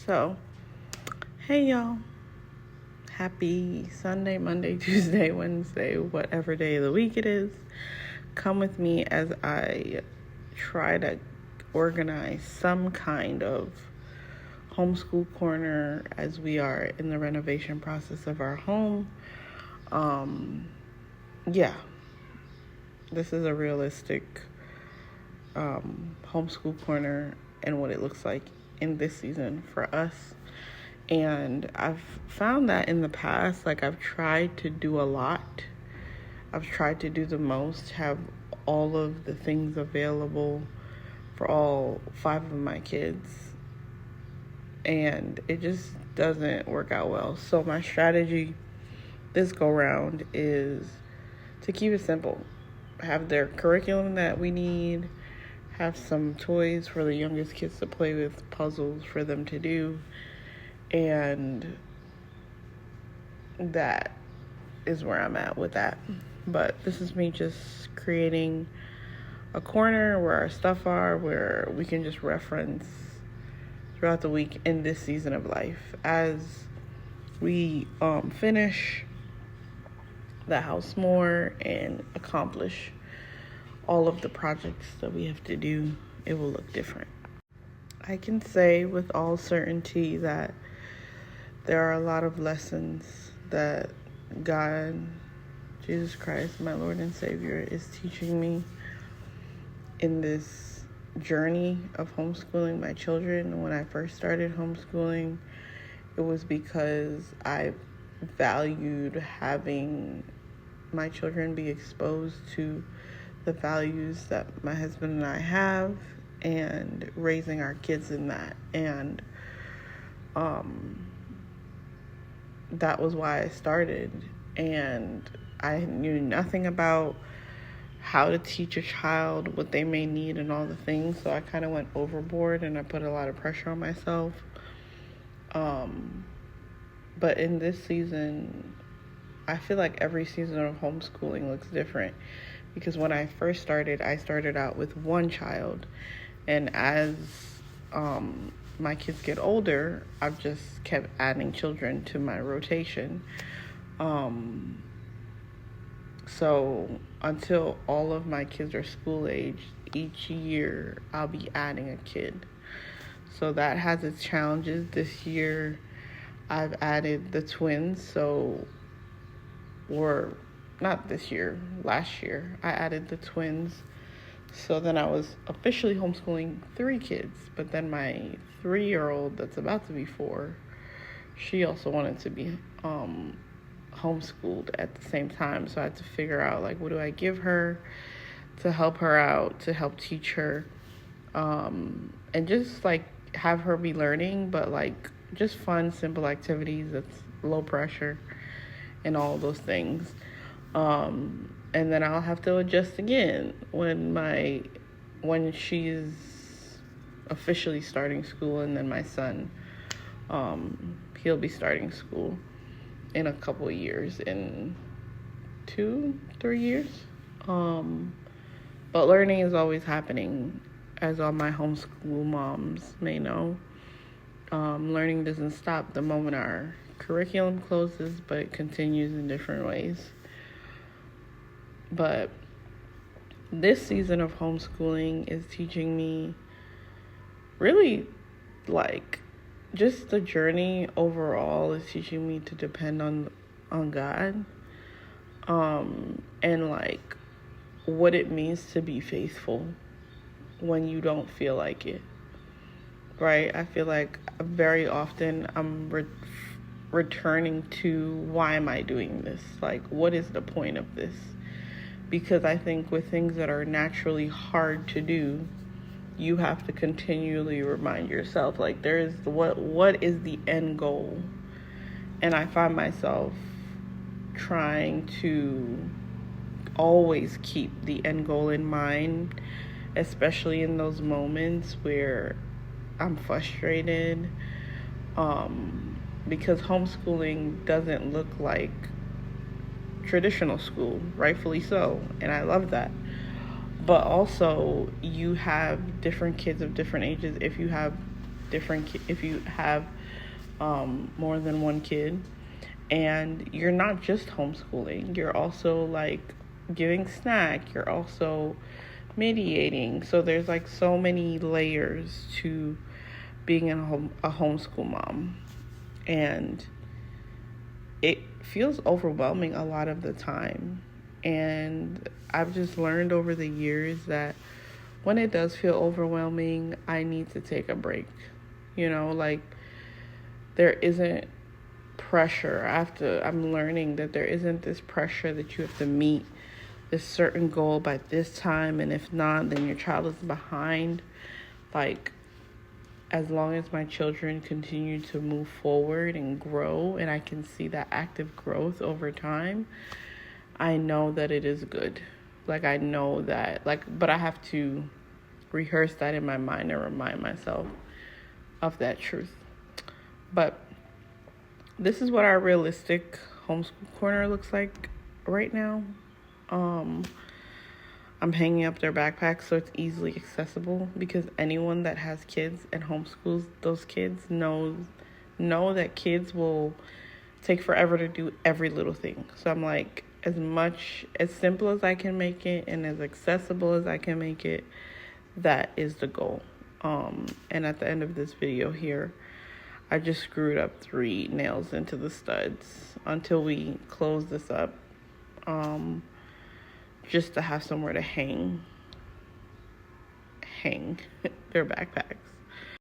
So, hey y'all. Happy Sunday, Monday, Tuesday, Wednesday, whatever day of the week it is. Come with me as I try to organize some kind of homeschool corner as we are in the renovation process of our home. This is a realistic homeschool corner and what it looks like in this season for us. And I've found that in the past, I've tried to do a lot. I've tried to do the most, have all of the things available for all 5 of my kids. And it just doesn't work out well. So my strategy this go round is to keep it simple. Have their curriculum that we need, have some toys for the youngest kids to play with, puzzles for them to do. And that is where I'm at with that. But this is me just creating a corner where our stuff are, where we can just reference throughout the week in this season of life as we finish the house more and accomplish all of the projects that we have to do. It will look different. I can say with all certainty that there are a lot of lessons that God, Jesus Christ, my Lord and Savior, is teaching me in this journey of homeschooling my children. When I first started homeschooling, it was because I valued having my children be exposed to the values that my husband and I have and raising our kids in that. And that was why I started. And I knew nothing about how to teach a child what they may need and all the things. So I kind of went overboard and I put a lot of pressure on myself. But in this season, I feel like every season of homeschooling looks different. Because when I first started, I started out with one child. And as my kids get older, I've just kept adding children to my rotation. So until all of my kids are school age, each year I'll be adding a kid. So that has its challenges. This year I've added the twins. Not this year, last year I added the twins. So then I was officially homeschooling 3 kids, but then my 3-year-old that's about to be 4, she also wanted to be homeschooled at the same time. So I had to figure out what do I give her to help her out, to help teach her, and just have her be learning, but just fun, simple activities that's low pressure and all those things. And then I'll have to adjust again when she's officially starting school, and then my son, he'll be starting school in a couple of years, in 2-3 years. But learning is always happening, as all my homeschool moms may know. Learning doesn't stop the moment our curriculum closes, but it continues in different ways. But this season of homeschooling is teaching me really just the journey overall is teaching me to depend on God, and what it means to be faithful when you don't feel like it, right? I feel like very often I'm returning to, why am I doing this? What is the point of this? Because I think with things that are naturally hard to do, you have to continually remind yourself, there is what is the end goal? And I find myself trying to always keep the end goal in mind, especially in those moments where I'm frustrated, because homeschooling doesn't look like traditional school, rightfully so, and I love that. But also, you have different kids of different ages. If you have if you have more than one kid, and you're not just homeschooling, you're also like giving snack, you're also mediating. So there's like so many layers to being a homeschool mom, and it feels overwhelming a lot of the time. And I've just learned over the years that when it does feel overwhelming, I need to take a break. Like, there isn't pressure. I'm learning that there isn't this pressure that you have to meet this certain goal by this time, and if not, then your child is behind. Like, as long as my children continue to move forward and grow, and I can see that active growth over time, I know that it is good. Like, I know that, but I have to rehearse that in my mind and remind myself of that truth. But this is what our realistic homeschool corner looks like right now. I'm hanging up their backpacks so it's easily accessible, because anyone that has kids and homeschools those kids know that kids will take forever to do every little thing. So I'm like, as simple as I can make it and as accessible as I can make it, that is the goal. And at the end of this video here, I just screwed up 3 nails into the studs until we close this up, just to have somewhere to hang their backpacks.